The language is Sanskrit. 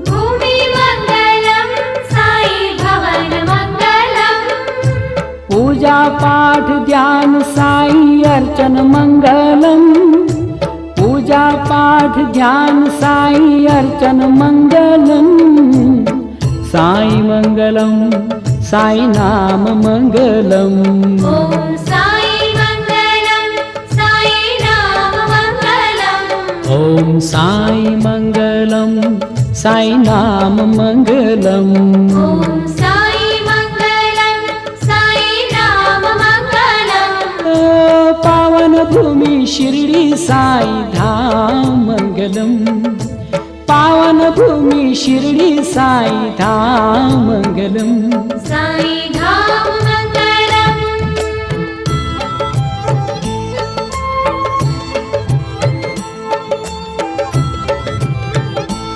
भूमि मंगलम साई भवन मंगलम पूजा पाठ ध्यान साई अर्चन मंगलम पूजा पाठ ध्यान साई अर्चन मंगलम साई मंगलम साई नाम मंगलम ओम साई मंगलम साई नाम मंगलम ओम साई मंगलम साई नाम मंगलम ओम साई मंगलम साई नाम मंगलम पावन भूमि शिरडी साई धाम मंगलम पावन भूमि शिरडी साई धाम मंगलम साई धाम